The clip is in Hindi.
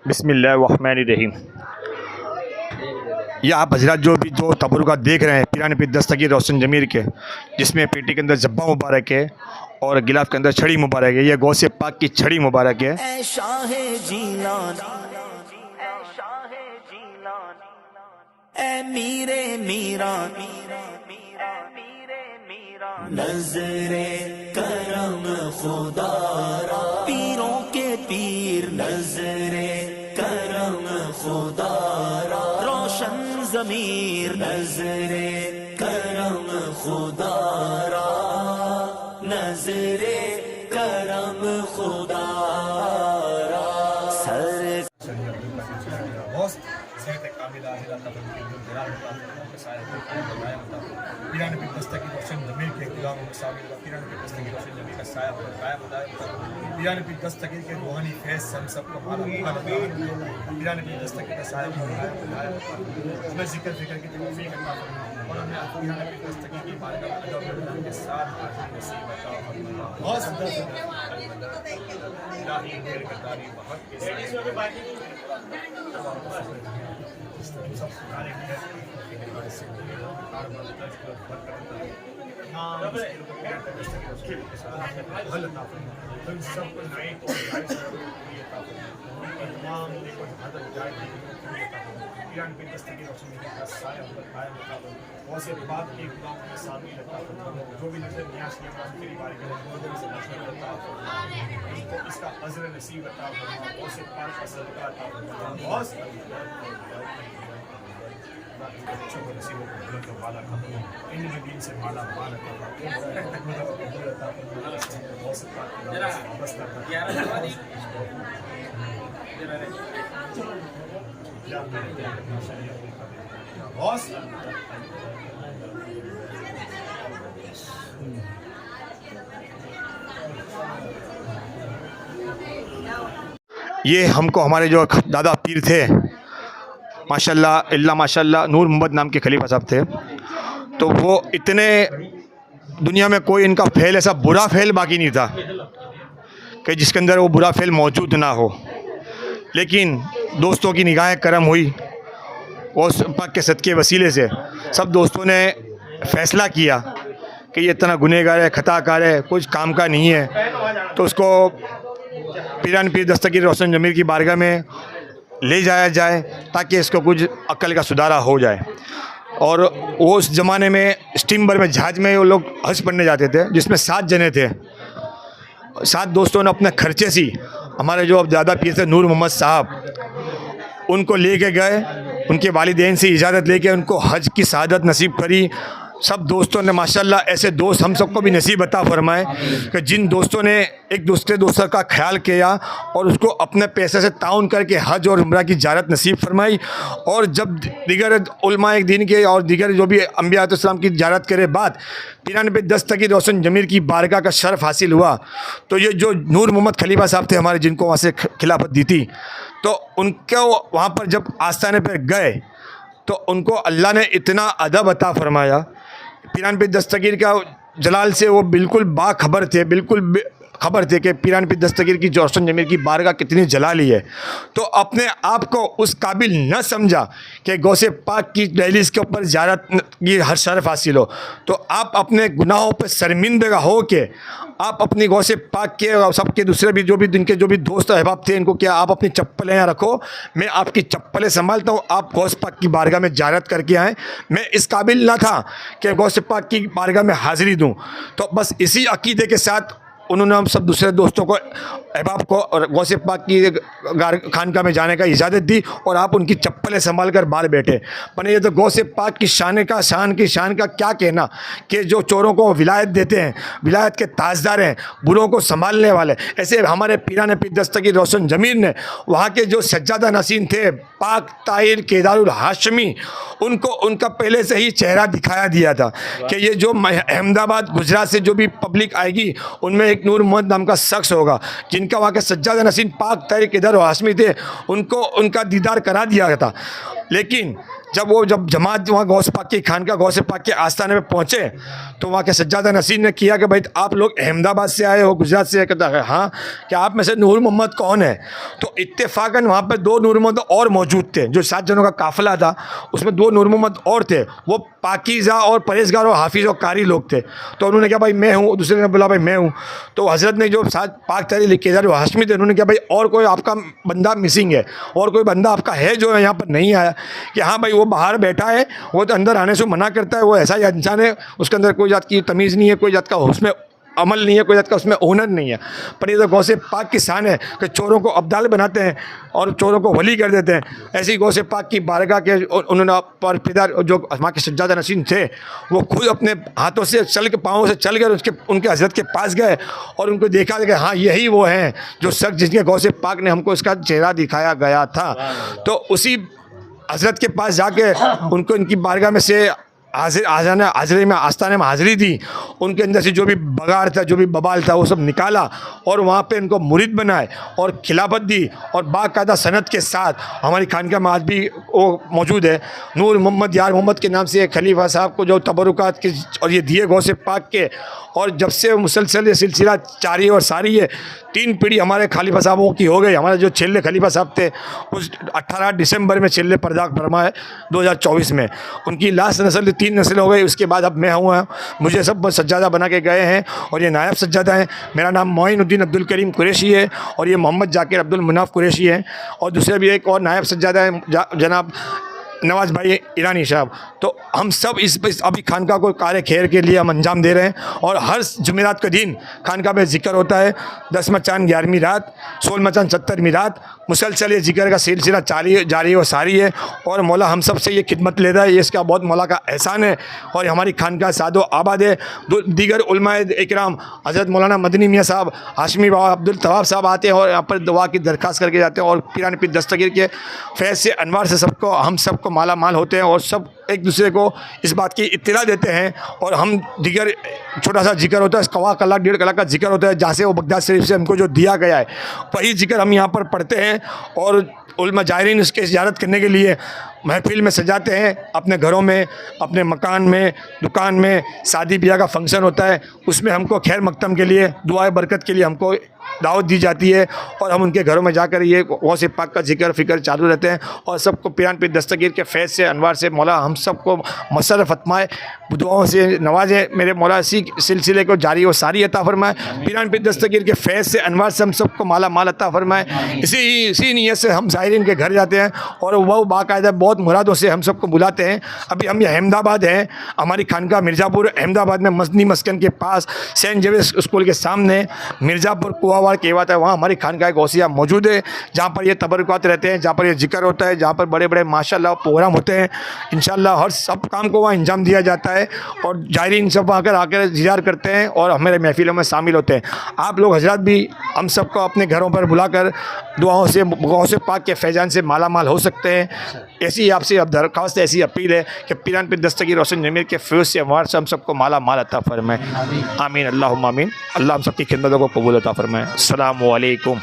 बिस्मिल्लाहिर्रहमानिर्रहीम। ये आप हजरात जो तबरुका देख रहे हैं पीरान पीर दस्तगीर रोशन ज़मीर के, जिसमें पेटी के अंदर जब्बा मुबारक है और गिलाफ के अंदर छड़ी मुबारक है। ये गौसे पाक की छड़ी मुबारक है। नज़रे करम खुदारा, पीरों के पीर नज़रे करम खुदारा, रोशन ज़मीर नज़रे करम खुदारा, नज़रे करम खुदारा। सर पीरान पीर दस्तगीर रोशन ज़मीर के गुलाम मुसाविर व पीरान पीर दस्तगीर रोशन ज़मीर का साया पर कायम होता है। पीरान पीर दस्तगीर के रूहानी फैज़ हम सबको माला माल पीरान पीर दस्तगीर का साया पर कायम होता है। मैं जिक्र की तौफीक अता फरमाए और हमें पीरान पीर दस्तगीर की बारगाह में अदब के साथ हाज़िर नसीब अता फरमाए। बहुत सुंदर इलाही मेरे गद्दारी बहुत के सब सुनाने की जो भी नजर न्यास तेरी बारी इसका अज़र नसीब अता फरमा, बहुत पाक का सदका अता फरमा, बहुत बच्चों को नसीबों को बुलंद और वाला कर दो, इन दीन से माला माल कर ये हमको हमारे जो दादा पीर थे माशाल्लाह इल्ला माशाल्लाह नूर मोहम्मद नाम के खलीफा साहब थे, तो वो इतने दुनिया में कोई इनका फेल ऐसा बुरा फेल बाकी नहीं था कि जिसके अंदर वो बुरा फेल मौजूद ना हो। लेकिन दोस्तों की निगाहें करम हुई और पाक के सदके वसीले से सब दोस्तों ने फ़ैसला किया कि ये इतना गुनहगार है, खताकार है, कुछ काम का नहीं है, तो उसको पीरान पीर दस्तगीर रोशन ज़मीर की बारगाह में ले जाया जाए ताकि इसको कुछ अक्ल का सुधारा हो जाए। और वो उस ज़माने में स्टीमर में जहाज़ में वो लोग हज पढ़ने जाते थे, जिसमें 7 जने थे। 7 दोस्तों ने अपने खर्चे से हमारे जो अब ज़्यादा पीर थे नूर मोहम्मद साहब, उनको लेके गए, उनके वालिदैन से इजाज़त लेके उनको हज की सआदत नसीब करी। सब दोस्तों ने माशाल्लाह ऐसे दोस्त हम सबको भी नसीब अता फरमाए कि जिन दोस्तों ने एक दूसरे दोस्तों का ख्याल किया और उसको अपने पैसे से ताउन करके हज और उम्रा की ज़ियारत नसीब फरमाई। और जब दीगर उलमाए दीन के और दीगर जो भी अंबिया अलैहिस्सलाम की ज़ियारत करे बाद पीरान पीर दस्तगीर रोशन ज़मीर की बारगाह का शर्फ हासिल हुआ, तो ये जो नूर मोहम्मद खलीफा साहब थे हमारे, जिनको वहाँ से खिलाफत दी थी, तो उनको वहाँ पर जब आस्थाने पर गए तो उनको अल्लाह ने इतना अदब अता फरमाया। पीरान पीर दस्तगीर का जलाल से वो बिल्कुल बाखबर थे, बिल्कुल खबर थे कि पीरान पीर दस्तगीर की रोशन ज़मीर की बारगाह कितनी जलाली है। तो अपने आप को उस काबिल न समझा कि गौसे पाक की दहलीज़ के ऊपर ज़ियारत की हर शरफ हासिल हो, तो आप अपने गुनाहों पर शर्मिंदा हो के आप अपनी गौसे पाक के और सबके दूसरे भी जो भी दोस्त अहबाब थे, इनको क्या आप अपनी चप्पलें यहाँ रखो, मैं आपकी चप्पलें संभालता हूँ, आप गौस पाक की बारगाह में ज़ियारत करके आएँ। मैं इस काबिल न था कि गौसे पाक की बारगाह में हाज़िरी दूँ। तो बस इसी अकीदे के साथ उन्होंने हम सब दूसरे दोस्तों को अहबाब को और गौसे पाक की खानका में जाने का इजाज़त दी और आप उनकी चप्पलें संभाल कर बाहर बैठे। पर ये तो गौसे पाक की शान का क्या कहना कि जो चोरों को विलायत देते हैं, विलायत के ताजदार हैं, बुरों को संभालने वाले, ऐसे हमारे पीरान पीर दस्तगीर रोशन ज़मीर ने वहाँ के जो सज्जादा नसीन थे पाक ताहिर केदारुल हाशमी, उनको उनका पहले से ही चेहरा दिखाया दिया था कि ये जो अहमदाबाद गुजरात से जो भी पब्लिक आएगी उनमें एक नूर मोहम्मद नाम का शख्स होगा, जिनका वहाँ के सज्जादा नसीन पाक ताहिर केदारुल हाशमी थे, उनको उनका दीदार करा दिया था। लेकिन जब जमात वहाँ गौस पाक की खानका गौस पाक के आस्थाने में पहुँचे तो वहाँ के सज्जादा नसीर ने किया कि भाई आप लोग अहमदाबाद से आए हो, गुजरात से? कहता है हाँ। कि आप में से नूर मोहम्मद कौन है? तो इत्तेफाकन वहाँ पर 2 नूर मोहम्मद और मौजूद थे। जो 7 जनों का काफिला था उसमें 2 नूर मोहम्मद और थे, वो पाकीज़ा और परहेज़गार और हाफिज़ और कारी लोग थे। तो उन्होंने कहा भाई मैं हूँ, दूसरे ने बोला भाई मैं हूँ। तो हज़रत ने जो 7 पाक तारी केदार जो हाशमी थे उन्होंने कहा भाई और कोई आपका बंदा मिसिंग है, और कोई बंदा आपका है जो यहाँ पर नहीं आया? कि हाँ भाई वो बाहर बैठा है, वो तो अंदर आने से मना करता है, वो ऐसा ही इंसान है, उसके अंदर कोई जात की तमीज़ नहीं है, कोई जात का उसमें अमल नहीं है, कोई जात का उसमें ओनर नहीं है। पर ये तो गौसे पाक की शान है कि चोरों को अब्दाल बनाते हैं और चोरों को वली कर देते हैं। ऐसी गौसे पाक की बारगाह के उन्होंने पर पिदार जो वहाँ के सज्जादा नसीन थे वो खुद अपने हाथों से चल के पाँव से चल कर उनके हज़रत के पास गए और उनको देखा कि हाँ यही वो हैं जो शख्स जिसके गौसे पाक ने हमको इसका चेहरा दिखाया गया था। तो उसी हज़रत के पास जाके उनको इनकी बारगाह में से हाज़िरी में आस्थाने में हाज़िरी दी, उनके अंदर से जो भी बगाड़ था, जो भी बबाल था वो सब निकाला और वहाँ पे इनको मुरीद बनाए और खिलाफत दी। और बाकायदा सनद के साथ हमारी खानका में आज भी वो मौजूद है। नूर मोहम्मद यार मोहम्मद के नाम से खलीफा साहब को जो तबरुकात के और ये दिए गौसे पाक के, और जब से मुसलसल ये सिलसिला जारी और सारी है, 3 पीढ़ी हमारे खलीफा साहबों की हो गई। हमारे जो छेल्ले खलीफा साहब थे उस 18 दिसंबर में छेल्ले पर्दाख फरमाए 2024 में, उनकी लास्ट नस्ल 3 नस्ल हो गई। उसके बाद अब मैं हुआ, मुझे सब सज्जादा बना के गए हैं और ये नायब सज्जादा हैं। मेरा नाम मोइनुद्दीन अब्दुल करीम कुरैशी है और ये मोहम्मद जाकिर अब्दुल मुनाफ कुरैशी हैं, और दूसरे भी एक और नायब सज्जादा है जनाब नवाज़ भाई ईरानी साहब। तो हम सब इस अभी खानका को कार्य खैर के लिए हम अंजाम दे रहे हैं और हर जुमेरात के दिन खानका में जिक्र होता है। 10वां चांद 11वीं रात, 16वां चांद 70वीं रात, मुसलसल ये जिक्र का सिलसिला जारी और सारी है। और मौला हम सब से ये खिदमत लेता है, ये इसका बहुत मौला का एहसान है। और हमारी खानका सादो आबाद है। दीगर उलमाए इकराम हज़रत मौलाना मदनी मियाँ साहब, हाशमी बाबा अब्दुल तवाब साहब आते हैं और यहाँ पर दुआ की दरख्वास्त करके जाते हैं और पीरान पीर दस्तगीर के फैज़ से अनवार से सबको हम सबको माला माल होते हैं और सब एक दूसरे को इस बात की इत्तला देते हैं। और हम दिगर छोटा सा जिक्र होता है, कवा कलाक 1.5 कलाक का जिक्र होता है, जहाँ से वो बगदाद शरीफ से हमको जो दिया गया है वही जिक्र हम यहाँ पर पढ़ते हैं और उलमा जायरीन उसके ज़ियारत करने के लिए महफिल में सजाते हैं। अपने घरों में, अपने मकान में, दुकान में शादी ब्याह का फंक्शन होता है, उसमें हमको खैर मकदम के लिए दुआए बरकत के लिए हमको दावत दी जाती है और हम उनके घरों में जाकर ये गौसे पाक का जिक्र फ़िक्र चालू रहते हैं। और सबको पीरान पीर दस्तगीर के फैज़ से अनवार से मौला हम सबको मसर फतमाए, दुआओं से नवाजे। मेरे मौला इसी सिलसिले को जारी और सारी अता फरमाए। पीरान पीर दस्तगीर के फैज़ से अनवार से हम सबको माला माल अता फरमाए। इसी नीयत से हम ज़ाहिरीन के घर जाते हैं और वह बाकायदा बहुत मुरादों से हम सबको बुलाते हैं। अभी हम ये अहमदाबाद हैं, हमारी खानका मिर्ज़ापुर अहमदाबाद में मदनी मस्कन के पास सेंट जेवियर्स स्कूल के सामने मिर्ज़ापुर कुआवाड़ कहवाता है, वहाँ हमारी खानका गौसिया मौजूद है, जहाँ पर ये तबरुकात रहते हैं, जहाँ पर ये जिक्र होता है, जहाँ पर बड़े बड़े माशाल्लाह प्रोग्राम होते हैं। इंशाल्लाह हर सब काम को वहाँ अंजाम दिया जाता है और जायरीन सब आकर ज़ियारत करते हैं और हमारे महफिलों में शामिल होते हैं। आप लोग हजरात भी हम सबको अपने घरों पर बुलाकर दुआओं से गौसे पाक के फैजान से माला माल हो सकते हैं। ऐसी आपसे अब दरख्वास्त, ऐसी अपील है कि पीरान पीर दस्तगीर रोशन जमीर के फैज़ से अनवार से हम सबको माला माल अता फरमाए। आमीन, अल्लाहुम्मा आमीन। अल्लाह हम सबकी खिदमतों को कबूल अता फरमाए। अस्सलामु अलैकुम।